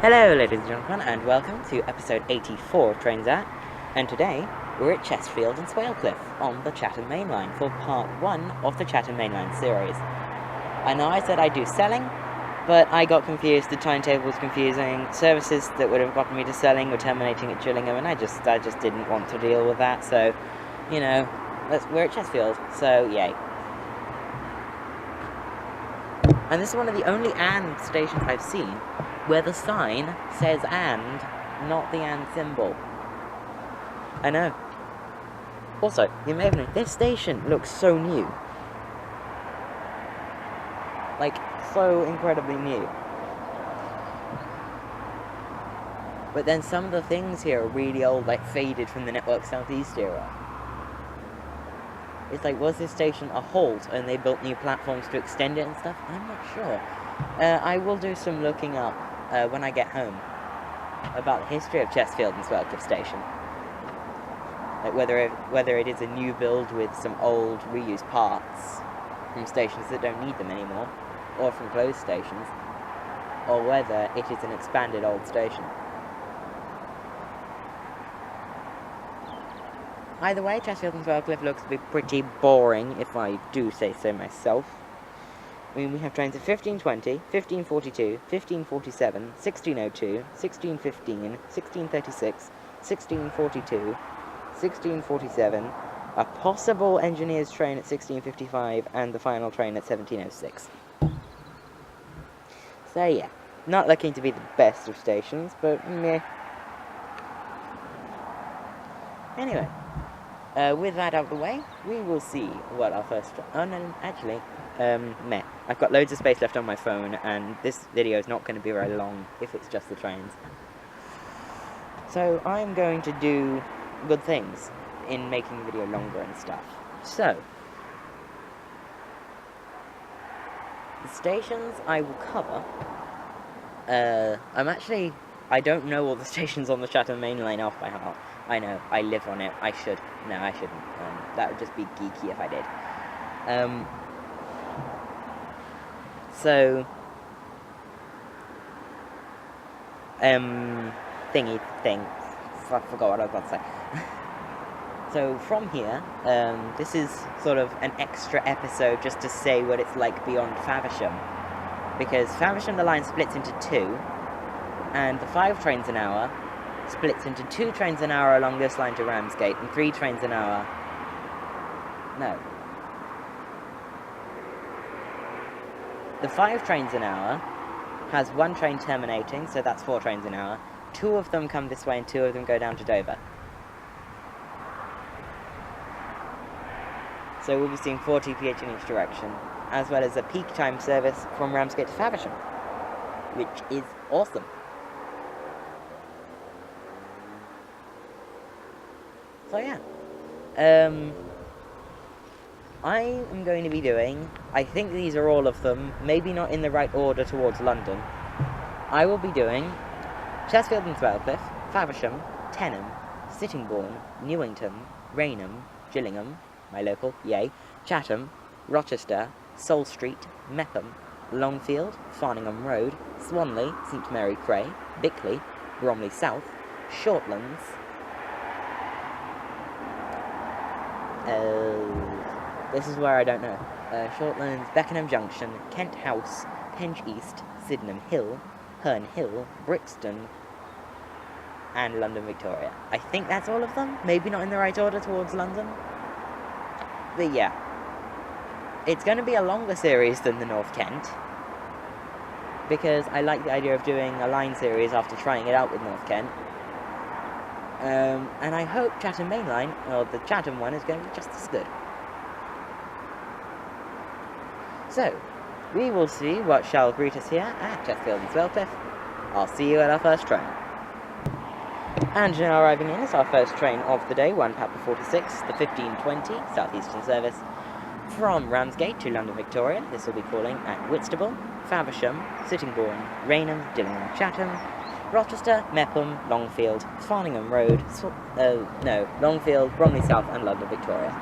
Hello ladies and gentlemen, and welcome to episode 84 of Trains At, and today we're at Chestfield and Swalecliffe on the Chatham Mainline for part 1 of the Chatham Mainline series. I know I said I'd do selling, but I got confused, the timetable was confusing, services that would have gotten me to selling were terminating at Gillingham, and I just didn't want to deal with that, so, you know, we're at Chestfield, so yay. And this is one of the only "and" stations I've seen where the sign says "and", not the "and" symbol. I know. Also, you may have noticed, this station looks so new. Like, so incredibly new. But then some of the things here are really old, like faded from the Network Southeast era. It's like, was this station a halt and they built new platforms to extend it and stuff? I'm not sure. I will do some looking up when I get home about the history of Chestfield and Swalecliffe station. Like whether it is a new build with some old reused parts from stations that don't need them anymore, or from closed stations, or whether it is an expanded old station. Either way, Chestfield and Swalecliffe looks to be pretty boring, if I do say so myself. I mean, we have trains at 1520, 1542, 1547, 1602, 1615, 1636, 1642, 1647, a possible engineer's train at 1655, and the final train at 1706. So yeah, not looking to be the best of stations, but meh. Anyway. With that out of the way, we will see what our first... Oh, no, actually, meh. I've got loads of space left on my phone, and this video is not going to be very long if it's just the trains. So, I'm going to do good things in making the video longer and stuff. So, the stations I will cover... I don't know all the stations on the Chatham Mainline off by heart. I know, I live on it, I should. No, I shouldn't. That would just be geeky if I did. Thingy thing. I forgot what I was about to say. So, from here, this is sort of an extra episode just to say what it's like beyond Faversham. Because Faversham, the line splits into two, and the 5 trains an hour splits into 2 trains an hour along this line to Ramsgate, and 3 trains an hour... No. The 5 trains an hour has 1 train terminating, so that's 4 trains an hour. 2 of them come this way, and 2 of them go down to Dover. So we'll be seeing 4 TPH in each direction, as well as a peak time service from Ramsgate to Faversham, which is awesome. So yeah, I am going to be doing, I think these are all of them, maybe not in the right order towards London. I will be doing Chestfield and Swalecliffe, Faversham, Tenham, Sittingbourne, Newington, Rainham, Gillingham, my local, yay, Chatham, Rochester, Soul Street, Mepham, Longfield, Farningham Road, Swanley, St Mary Cray, Bickley, Bromley South, Shortlands, this is where I don't know. Shortlands, Beckenham Junction, Kent House, Penge East, Sydenham Hill, Herne Hill, Brixton, and London Victoria. I think that's all of them. Maybe not in the right order towards London. But yeah. It's going to be a longer series than the North Kent, because I like the idea of doing a line series after trying it out with North Kent. And I hope Chatham Mainline, or the Chatham one, is going to be just as good. So, we will see what shall greet us here at Chestfield and Swalecliffe. I'll see you at our first train. And now arriving in is our first train of the day, 1 Papa 46, the 1520 Southeastern service from Ramsgate to London Victoria. This will be calling at Whitstable, Faversham, Sittingbourne, Rainham, Gillingham, Chatham, Rochester, Mepham, Longfield, Farningham Road, Longfield, Bromley South, and London Victoria.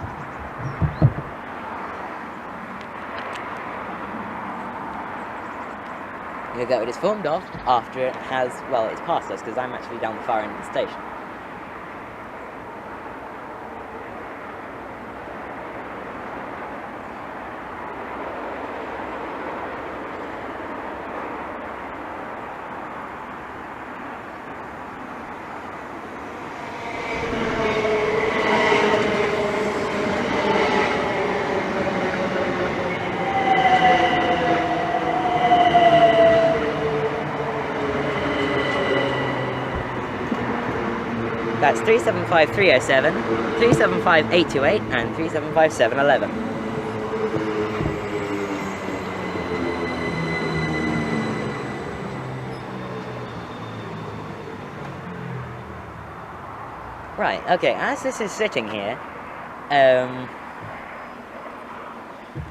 We'll get what it's formed of after it has, well, it's passed us, because I'm actually down the far end of the station. That's 375307, 375828, and 375711. Right, okay, as this is sitting here,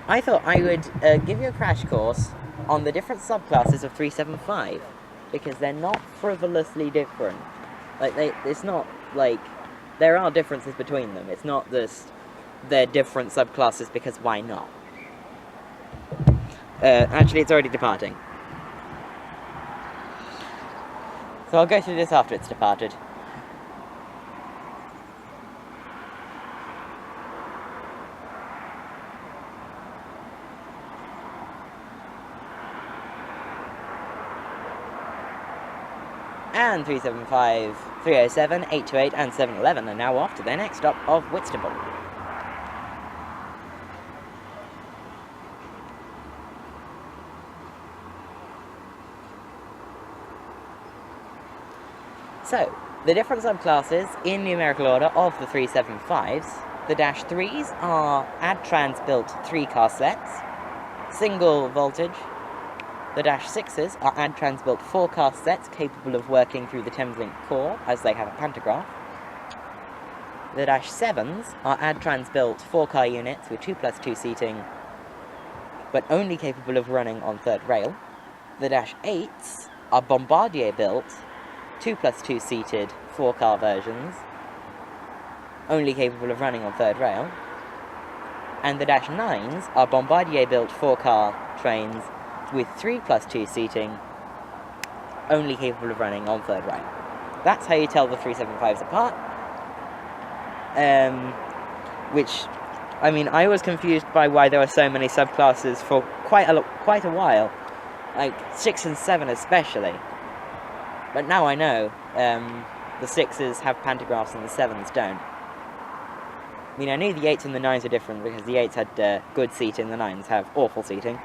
I thought I would give you a crash course on the different subclasses of 375, because they're not frivolously different. Like, it's not, like, there are differences between them. It's not just they're different subclasses because why not? Actually, it's already departing. So I'll go through this after it's departed. And 375, 307, 828 and 711 are now off to their next stop of Whitstable. So, the different subclasses in numerical order of the 375s, the Dash 3s are AdTrans built 3-car sets, single voltage. The Dash 6s are AdTrans built 4-car sets capable of working through the Thameslink core as they have a pantograph. The Dash 7s are AdTrans built 4-car units with 2+2 seating, but only capable of running on third rail. The Dash 8s are Bombardier built 2+2 seated 4-car versions, only capable of running on third rail. And the Dash 9s are Bombardier built 4-car trains with 3+2 seating, only capable of running on third rail. That's how you tell the 375s apart. Which, I mean, I was confused by why there were so many subclasses for quite a while, like 6 and 7 especially. But now I know the 6s have pantographs and the 7s don't. I mean, I knew the 8s and the 9s are different because the 8s had good seating, the 9s have awful seating.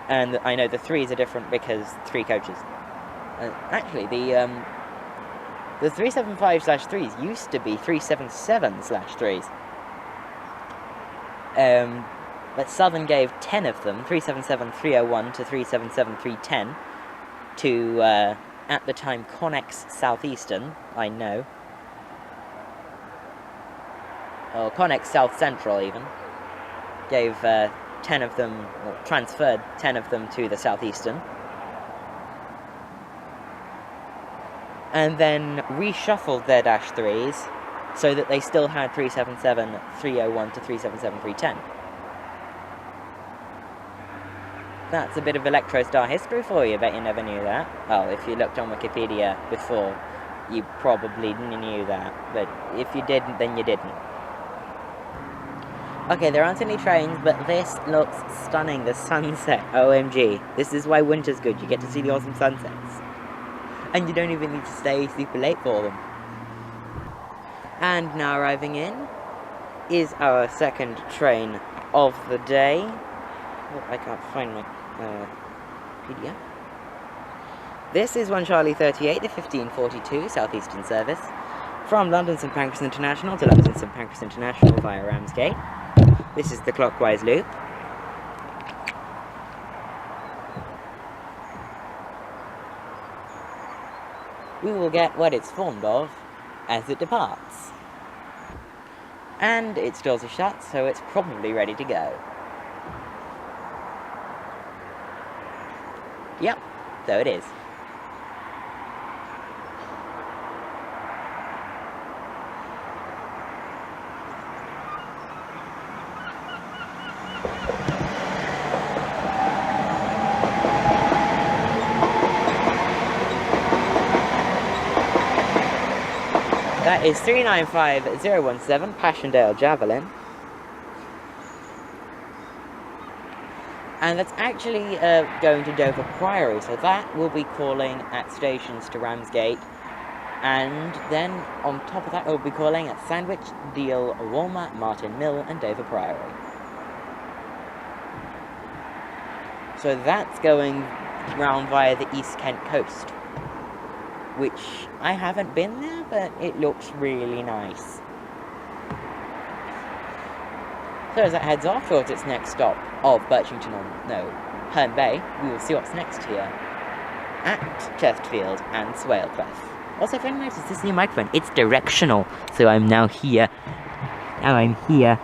And I know the 3s are different because 3 coaches. Actually, the 375/3s used to be 377/3s. But Southern gave 10 of them, 377-301 to 377-310, to, at the time, Connex Southeastern, I know. Or Connex South Central, even. Gave 10 of them, or transferred 10 of them to the Southeastern. And then reshuffled their Dash 3s so that they still had 377-301 to 377-310. That's a bit of Electrostar history for you, bet you never knew that. Well, if you looked on Wikipedia before, you probably knew that, but if you didn't, then you didn't. Okay, there aren't any trains, but this looks stunning, the sunset, OMG. This is why winter's good, you get to see the awesome sunsets. And you don't even need to stay super late for them. And now arriving in is our second train of the day. Oh, I can't find my PDF. This is 1 Charlie 38, the 1542 Southeastern service, from London St Pancras International to London St Pancras International via Ramsgate. This is the clockwise loop. We will get what it's formed of as it departs. And its doors are shut, so it's probably ready to go. Yep, so it is. That is 395017 Passchendaele Javelin. And that's actually going to Dover Priory, so that will be calling at stations to Ramsgate. And then on top of that, it will be calling at Sandwich, Deal, Walmer, Martin Mill, and Dover Priory. So that's going round via the East Kent coast, which I haven't been there, but it looks really nice. So as it heads off towards its next stop of Herne Bay, we will see what's next here at Chestfield and Swalecliffe. Also, if anyone notices this new microphone, it's directional, so I'm now here. Now I'm here.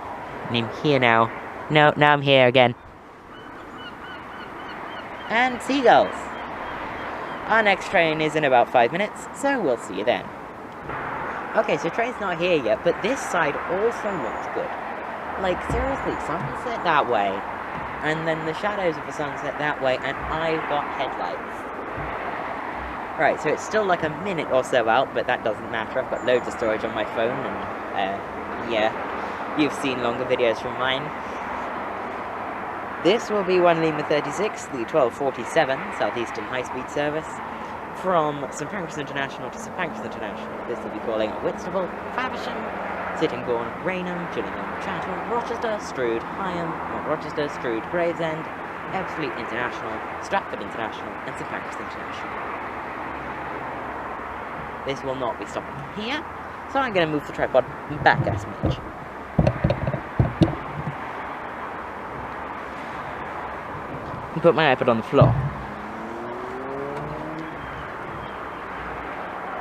And I'm here now. No, now I'm here again. And seagulls. Our next train is in about 5 minutes, so we'll see you then. Okay, so train's not here yet, but this side also looks good. Like, seriously, sunset that way, and then the shadows of the sunset that way, and I've got headlights. Right, so it's still like a minute or so out, but that doesn't matter. I've got loads of storage on my phone, and, yeah, you've seen longer videos from mine. This will be 1 Lima 36, the 1247 Southeastern high-speed service, from St Pancras International to St Pancras International. This will be calling at Whitstable, Faversham, Sittingbourne, Rainham, Gillingham, Chatham, Rochester, Strood, Higham, Mount Rochester, Strood, Gravesend, Ebbsfleet International, Stratford International, and St Pancras International. This will not be stopping here, so I'm going to move the tripod back a smidge. And put my iPad on the floor.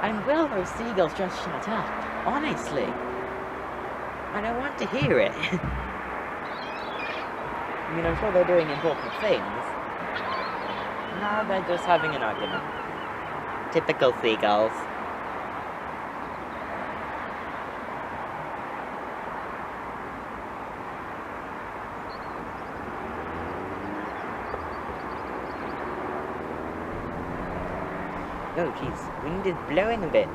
And will those seagulls just shut up? Honestly. I don't want to hear it. I mean, I'm sure they're doing important things. No, they're just having an argument. Typical seagulls. Oh, jeez. Wind is blowing a bit.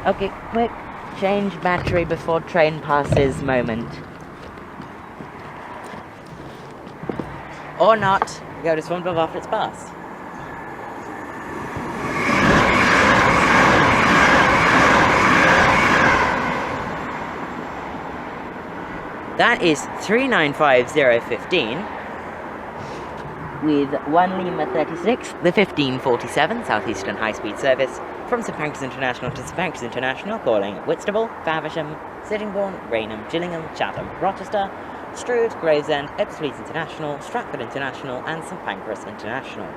Okay, quick change battery before train passes moment. Or not. Go to Swansea after it's passed. That is 395015 with 1 Lima 36, the 1547 Southeastern high-speed service from St Pancras International to St Pancras International, calling at Whitstable, Faversham, Sittingbourne, Rainham, Gillingham, Chatham, Rochester, Strood, Gravesend, Ebbsfleet International, Stratford International, and St Pancras International.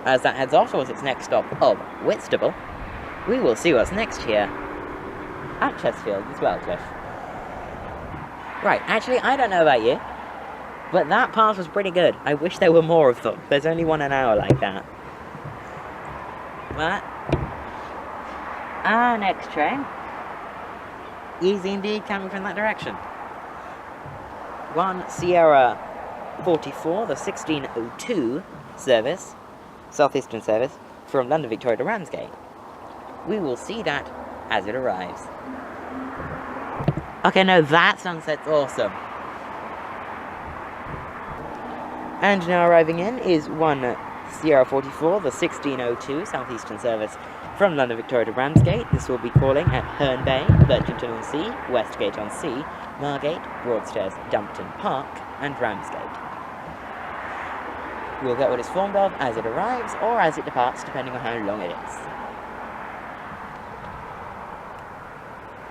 As that heads off towards its next stop of Whitstable, we will see what's next here at Chestfield and Swalecliffe. Right, actually, I don't know about you, but that pass was pretty good. I wish there were more of them. There's only one an hour like that. But our next train is indeed coming from that direction. 1 Sierra 44, the 1602 service, Southeastern service, from London Victoria to Ramsgate. We will see that as it arrives. Okay, no, that sunset's awesome. And now arriving in is 1 Sierra 44, the 1602 Southeastern service from London Victoria to Ramsgate. This will be calling at Herne Bay, Birchington-on-Sea, Westgate-on-Sea, Margate, Broadstairs, Dumpton Park, and Ramsgate. We'll get what it's formed of as it arrives, or as it departs, depending on how long it is.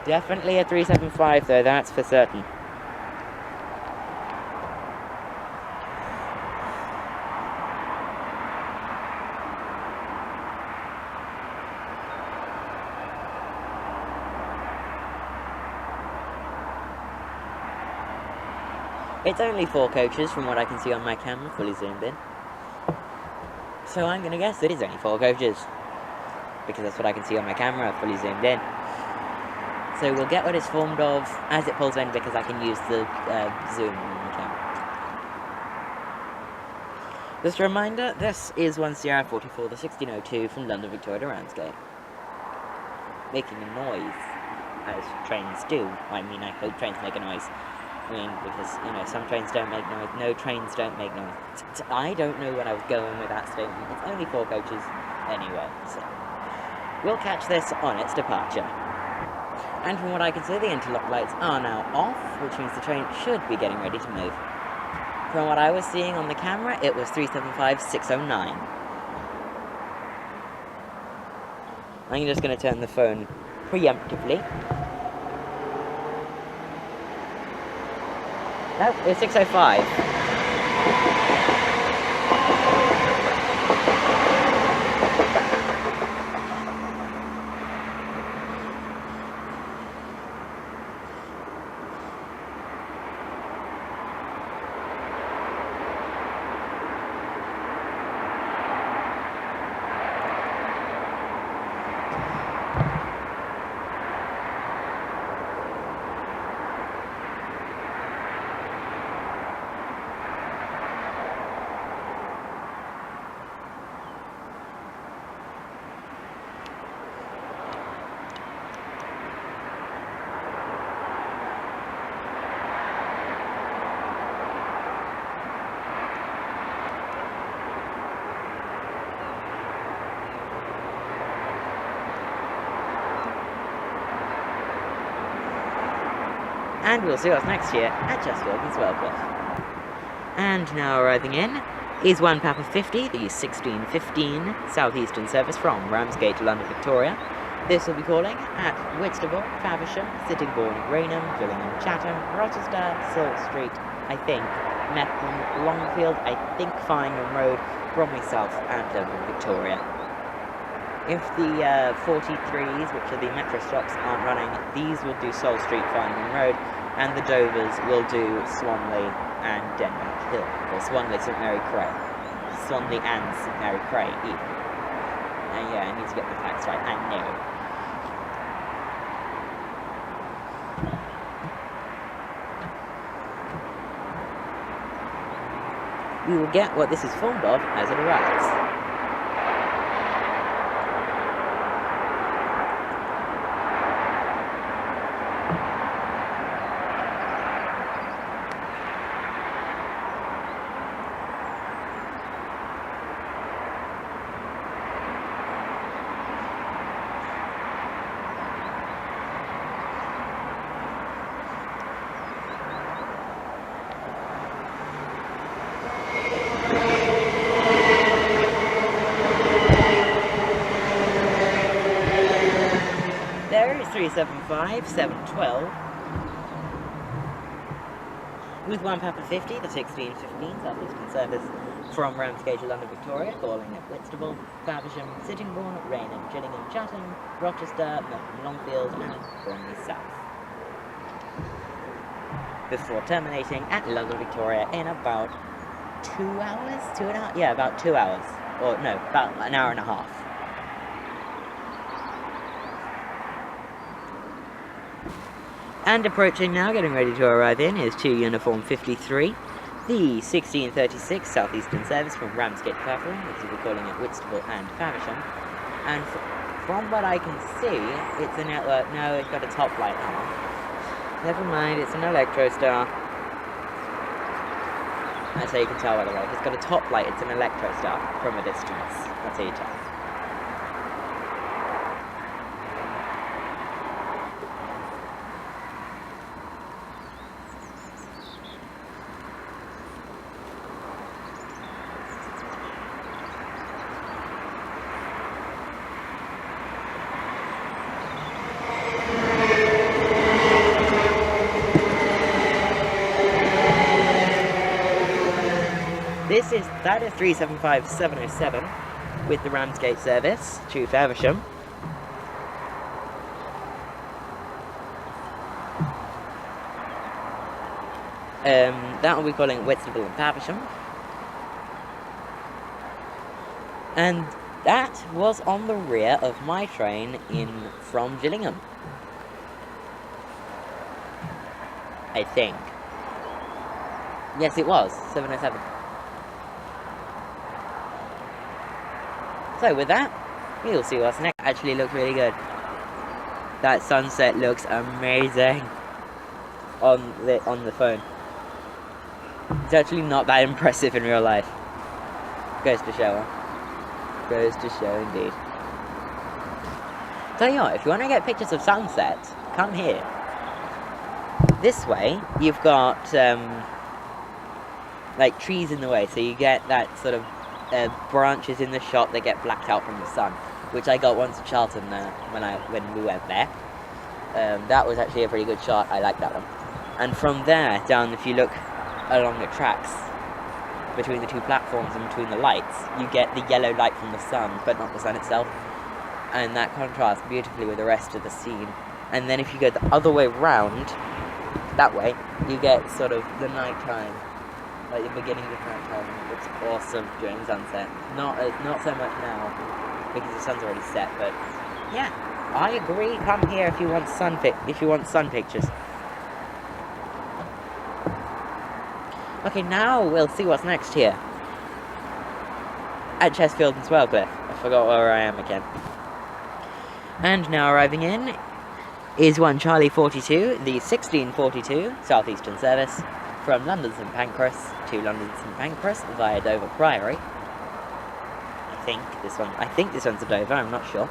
Definitely a 375 though, that's for certain. It's only 4 coaches from what I can see on my camera, fully zoomed in. So I'm going to guess it is only 4 coaches. Because that's what I can see on my camera, fully zoomed in. So we'll get what it's formed of as it pulls in, because I can use the zoom on the camera. Just a reminder, this is 1 Sierra 44, the 1602 from London Victoria to Ramsgate. Making a noise, as trains do. I mean, I hope trains make a noise. I mean, because, you know, some trains don't make noise. No trains don't make noise. I don't know what I was going with that statement. It's only 4 coaches anyway, so... We'll catch this on its departure. And from what I can see, the interlock lights are now off, which means the train should be getting ready to move. From what I was seeing on the camera, it was 375-609. I'm just going to turn the phone preemptively. No, it's 605. And we'll see what's next here at Chestfield and Swalecliffe. And now arriving in is 1 Papa 50, the 1615 Southeastern service from Ramsgate to London Victoria. This will be calling at Whitstable, Faversham, Sittingbourne, Rainham, Gillingham, Chatham, Rochester, Silk Street, I think, Methven, Longfield, I think Farningham Road, Bromley South, and London Victoria. If the 43s, which are the metro stops, aren't running, these will do Sol Street, Farningham Road, and the Dovers will do Swanley and Denmark Hill, or Swanley, St Mary Cray. Swanley and St Mary Cray, even. And yeah, I need to get the facts right, I know. We will get what this is formed of as it arrives. There is 375, 712. With 1 Papa 50, the 1615 Southeastern service from Ramsgate to London Victoria, calling at Whitstable, Faversham, Sittingbourne, Rainham, Gillingham, Chatham, Rochester, Methven, Longfield, and Bromley South. Before terminating at London Victoria in about 2 hours? 2.5? Yeah, about 2 hours. Or no, about an hour and a half. And approaching now, getting ready to arrive in, is 2 Uniform 53, the 1636 Southeastern service from Ramsgate to Faversham, which we'll be calling it Whitstable and Faversham. And from what I can see, it's a network. No, it's got a top light on. Never mind, it's an electro star. That's how you can tell by the light. It's got a top light, it's an electro star from a distance. That's how you tell. That is 375-707 with the Ramsgate service to Faversham. That will be calling Whitstable and Faversham. And that was on the rear of my train in from Gillingham. I think. Yes, it was 7:07. So with that, we'll see what's next. Actually looks really good. That sunset looks amazing on the phone. It's actually not that impressive in real life. Goes to show, huh? Goes to show indeed. Tell you what, if you want to get pictures of sunsets, come here. This way, you've got like trees in the way, so you get that sort of branches in the shot that get blacked out from the sun, which I got once at Charlton when we went there. That was actually a pretty good shot. I like that one. And from there down, if you look along the tracks between the two platforms and between the lights, you get the yellow light from the sun, but not the sun itself, and that contrasts beautifully with the rest of the scene. And then if you go the other way round, that way, you get sort of the nighttime, like the beginning of nighttime. It looks awesome during sunset. Not so much now because the sun's already set, but yeah, I agree. Come here if you want sun pictures. Okay, now we'll see what's next here at Chestfield and Swalecliffe. I forgot where I am again. And now arriving in is 1 Charlie 42, the 1642 Southeastern service from London St Pancras to London St Pancras via Dover Priory. I think this one's a Dover, I'm not sure.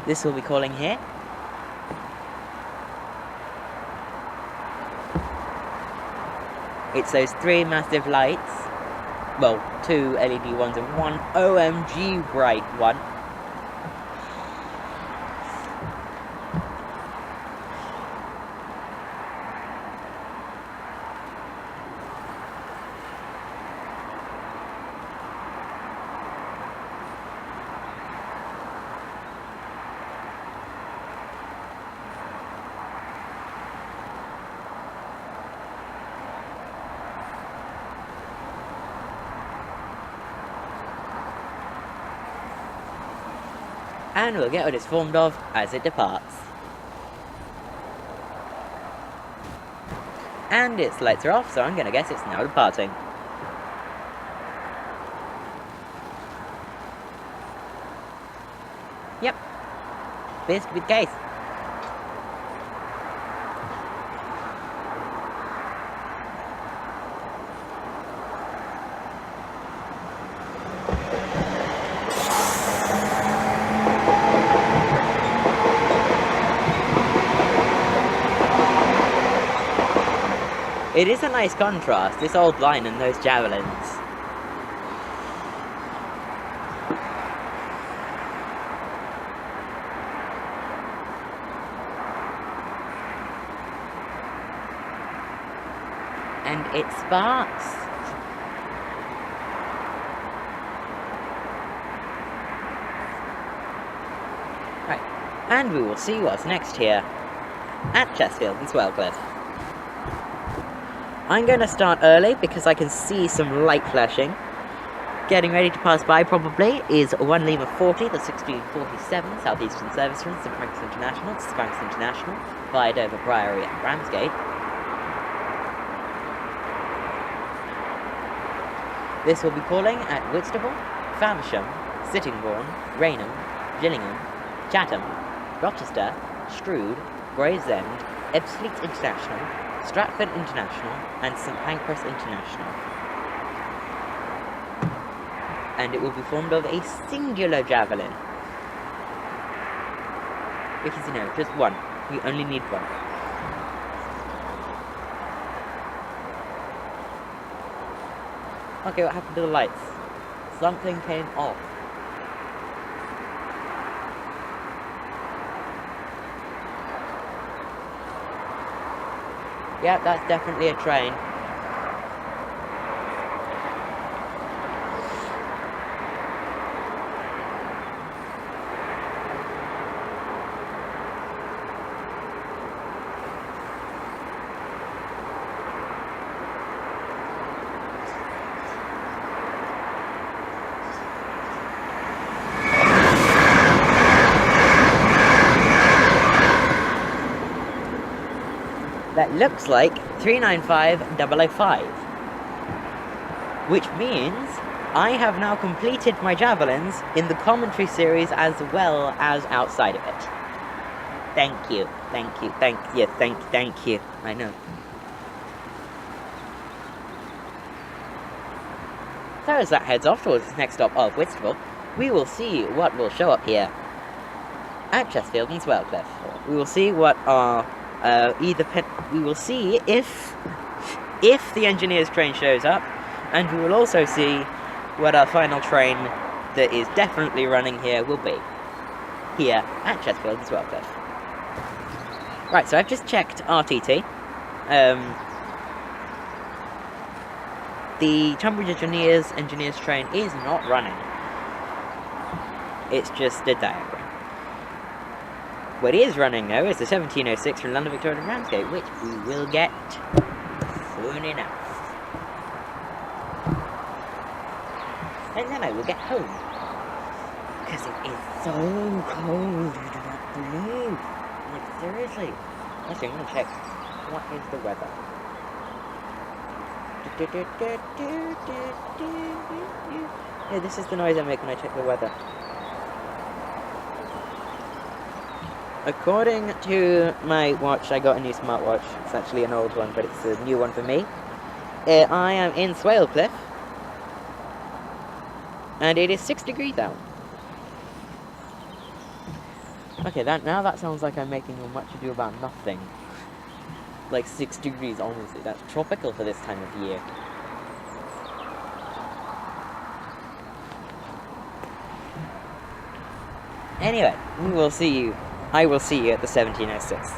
This will be calling here. It's those 3 massive lights, well, 2 LED ones and 1 OMG bright one. And we'll get what it's formed of as it departs. And its lights are off, so I'm gonna guess it's now departing. Yep. Appears to be the case. It is a nice contrast, this old line and those javelins. And it sparks. Right, and we will see what's next here at Chestfield and Swalecliffe. I'm going to start early because I can see some light flashing. Getting ready to pass by probably is 1 Lima 40, the 1647 Southeastern service from St Pancras International to St Pancras International via Dover Priory and Ramsgate. This will be calling at Whitstable, Faversham, Sittingbourne, Rainham, Gillingham, Chatham, Rochester, Strood, Gravesend, Ebbsfleet International, Stratford International, and St Pancras International. And it will be formed of a singular javelin. Because, you know, just one. We only need one. Okay, what happened to the lights? Something came off. Yeah, that's definitely a train. looks like 395005. Which means I have now completed my javelins in the commentary series as well as outside of it. Thank you. I know. So as that heads off towards its next stop of Whitstable, we will see what will show up here at Chestfield and Swalecliffe. We will see what are we will see if the engineer's train shows up, and we will also see what our final train that is definitely running here will be here at Chestfield and Swalecliffe. Right, so I've just checked RTT. The Tunbridge engineer's train is not running. It's just a diagram. What is running, though, is the 1706 from London Victoria to Ramsgate, which we will get soon enough. And then I will get home. Because it is so cold, I do not believe. Like, seriously. Actually, I'm going to check. What is the weather? Yeah, this is the noise I make when I check the weather. According to my watch, I got a new smartwatch. It's actually an old one, but it's a new one for me. I am in Swalecliffe, and it is 6 degrees out. Okay, now that sounds like I'm making much ado about nothing. Like 6 degrees, honestly, that's tropical for this time of year. Anyway, I will see you at the 1706.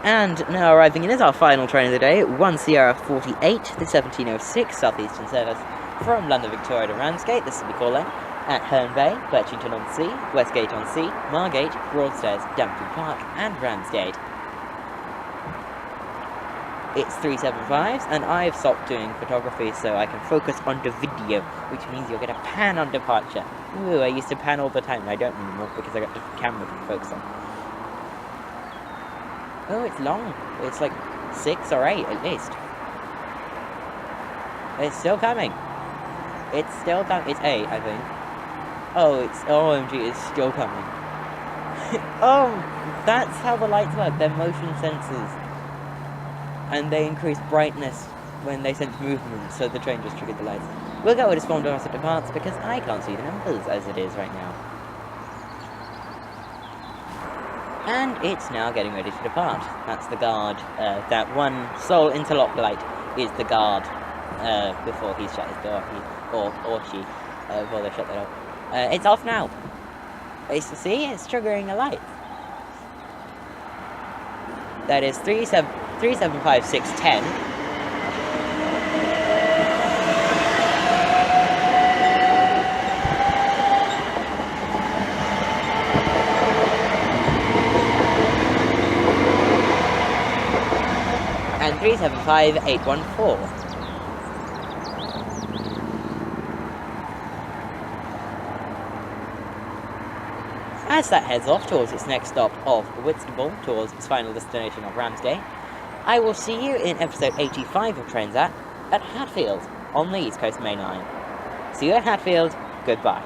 And now arriving in is our final train of the day, 1 Sierra 48, the 1706 Southeastern service from London Victoria to Ramsgate. This will be calling at Herne Bay, Birchington on Sea, Westgate on Sea, Margate, Broadstairs, Dampton Park, and Ramsgate. It's 375s, and I've stopped doing photography so I can focus on the video, which means you'll get a pan on departure. Ooh, I used to pan all the time, and I don't anymore because I got a different camera to focus on. Oh, it's long. It's like 6 or 8 at least. It's still coming. It's still coming. It's 8, I think. Oh, it's OMG, it's still coming. Oh, that's how the lights work. They're motion sensors. And they increase brightness when they sense movement, so the train just triggered the lights. We'll go with its form as it departs because I can't see the numbers as it is right now. And it's now getting ready to depart. That's the guard. That one sole interlock light is the guard before he's shut his door, or she, before they shut the door. It's off now. See, it's triggering a light. That is 375610. And 375814. As that heads off towards its next stop of Whitstable, towards its final destination of Ramsgate, I will see you in episode 85 of Trains at Hatfield on the East Coast Mainline. See you at Hatfield, goodbye.